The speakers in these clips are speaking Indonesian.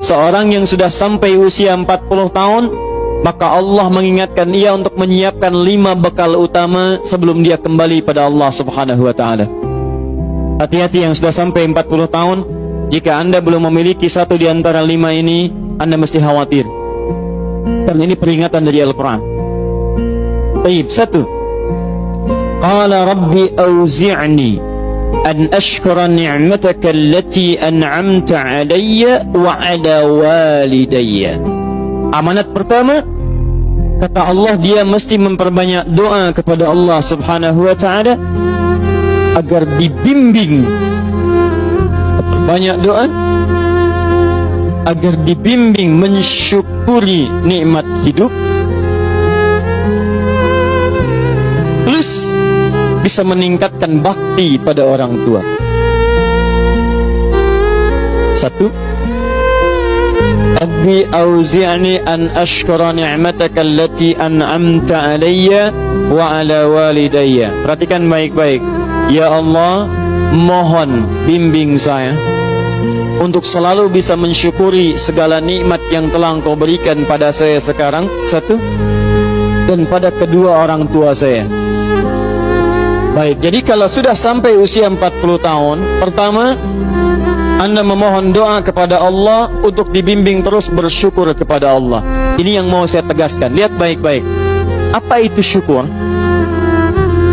seorang yang sudah sampai usia 40 tahun, maka Allah mengingatkan ia untuk menyiapkan 5 bekal utama sebelum dia kembali pada Allah Subhanahu wa ta'ala. Hati-hati yang sudah sampai 40 tahun, jika Anda belum memiliki satu di antara 5 ini, Anda mesti khawatir, karena ini peringatan dari Al-Quran. Baik, 1. Qala Rabbi awzi'ni an ashkura ni'mataka allati an'amta alayya wa ala walidayya. Amanat pertama, kata Allah, dia mesti memperbanyak doa kepada Allah Subhanahu wa ta'ala agar dibimbing. Banyak doa agar dibimbing mensyukuri nikmat hidup, plus bisa meningkatkan bakti pada orang tua. 1. Rabbi auzi'ni an ashkura ni'mataka allati an'amta alayya wa ala walidayya. Perhatikan baik-baik. Ya Allah, mohon bimbing saya untuk selalu bisa mensyukuri segala nikmat yang telah Engkau berikan pada saya sekarang, 1, dan pada kedua orang tua saya. Baik, jadi kalau sudah sampai usia 40 tahun, pertama, Anda memohon doa kepada Allah untuk dibimbing terus bersyukur kepada Allah. Ini yang mau saya tegaskan. Lihat baik-baik. Apa itu syukur?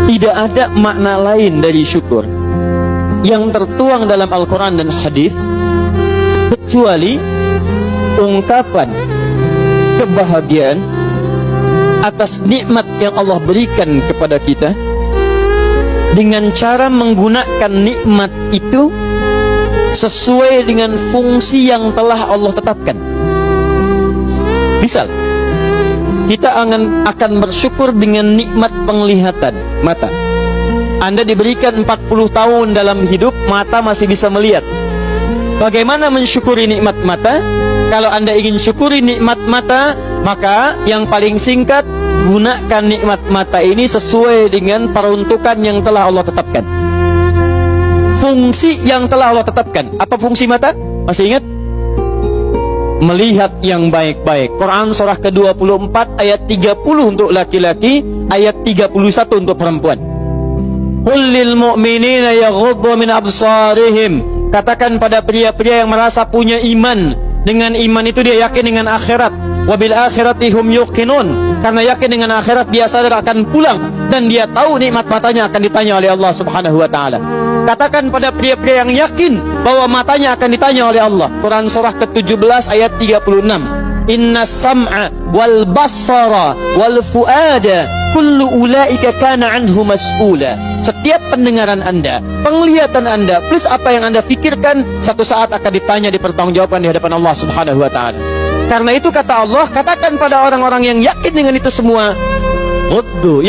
Tidak ada makna lain dari syukur yang tertuang dalam Al-Quran dan hadis kecuali ungkapan kebahagiaan atas nikmat yang Allah berikan kepada kita dengan cara menggunakan nikmat itu sesuai dengan fungsi yang telah Allah tetapkan. Misal, kita akan bersyukur dengan nikmat penglihatan mata. Anda diberikan 40 tahun dalam hidup, mata masih bisa melihat. Bagaimana mensyukuri nikmat mata? Kalau Anda ingin syukuri nikmat mata, maka yang paling singkat, gunakan nikmat mata ini sesuai dengan peruntukan yang telah Allah tetapkan. Fungsi yang telah Allah tetapkan. Apa fungsi mata? Masih ingat? Melihat yang baik-baik. Quran surah ke-24 ayat 30 untuk laki-laki, ayat 31 untuk perempuan. Qul lil mu'minina yaghuddu min absarihim. Katakan pada pria-pria yang merasa punya iman. Dengan iman itu dia yakin dengan akhirat. Wabil akhirati hum yuqinun. Karena yakin dengan akhirat, dia sadar akan pulang dan dia tahu nikmat matanya akan ditanya oleh Allah Subhanahu wa ta'ala. Katakan pada pria-pria yang yakin bahwa matanya akan ditanya oleh Allah. Quran surah ke-17 ayat 36. Inna sam'a wal basara wal fuada kullu ulaika kana anhu mas'ula. Setiap pendengaran Anda, penglihatan Anda, plus apa yang Anda pikirkan, satu saat akan ditanya, dipertanggungjawabkan di hadapan Allah Subhanahu wa ta'ala. Karena itu kata Allah, katakan pada orang-orang yang yakin dengan itu semua, ghuddu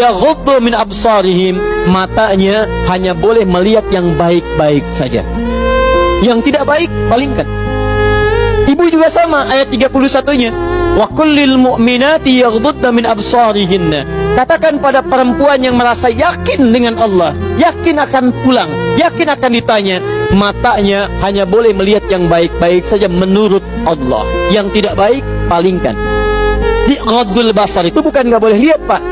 min absarihim, matanya hanya boleh melihat yang baik-baik saja. Yang tidak baik, palingkan. Ibu juga sama, ayat 31-nya. Wa kullil mu'minati yaghdudna min absarihinna. Katakan pada perempuan yang merasa yakin dengan Allah, yakin akan pulang, yakin akan ditanya, matanya hanya boleh melihat yang baik-baik saja menurut Allah. Yang tidak baik, palingkan. Di ghaddul basar itu bukan nggak boleh lihat, Pak.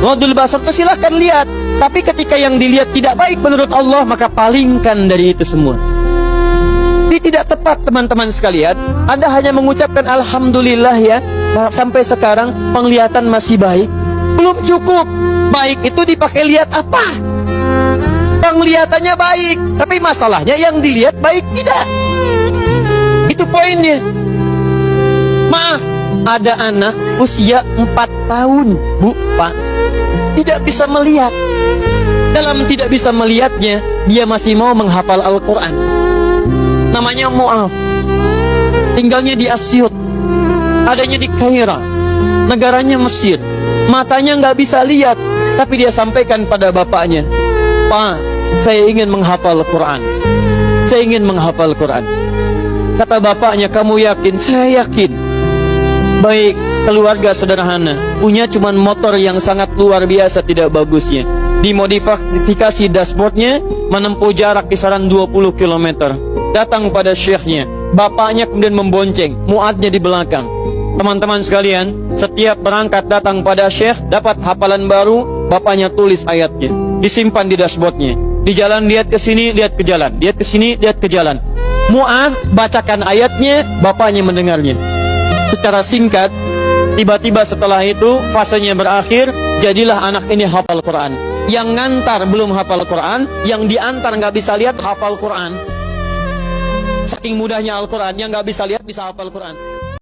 Ghaddul basar itu silahkan lihat, tapi ketika yang dilihat tidak baik menurut Allah, maka palingkan dari itu semua. Ini tidak tepat, teman-teman sekalian. Anda hanya mengucapkan alhamdulillah ya, sampai sekarang penglihatan masih baik. Belum cukup. Baik itu dipakai lihat apa? Penglihatannya baik, tapi masalahnya yang dilihat baik tidak. Itu poinnya. Maaf, ada anak usia 4 tahun, Bu, Pak, tidak bisa melihat. Dalam tidak bisa melihatnya, dia masih mau menghafal Al-Quran. Namanya Mu'af. Tinggalnya di Asyut, adanya di Kaira, negaranya Mesir. Matanya nggak bisa lihat, tapi dia sampaikan pada bapaknya, Pak, saya ingin menghafal Quran. Saya ingin menghafal Quran. Kata bapaknya, kamu yakin? Saya yakin. Baik, keluarga sederhana, punya cuman motor yang sangat luar biasa tidak bagusnya. Dimodifikasi dashboardnya, menempuh jarak kisaran 20 km. Datang pada syekhnya, bapaknya kemudian membonceng, Mu'adnya di belakang. Teman-teman sekalian, setiap berangkat datang pada Syekh, dapat hafalan baru, bapaknya tulis ayatnya, disimpan di dashboardnya. Di jalan lihat ke sini, lihat ke jalan, lihat ke sini, lihat ke jalan. Mu'ad bacakan ayatnya, bapaknya mendengarnya. Secara singkat, tiba-tiba setelah itu fasenya berakhir, jadilah anak ini hafal Quran. Yang ngantar belum hafal Quran, yang diantar nggak bisa lihat hafal Quran. Saking mudahnya Al-Quran, yang nggak bisa lihat bisa hafal Quran.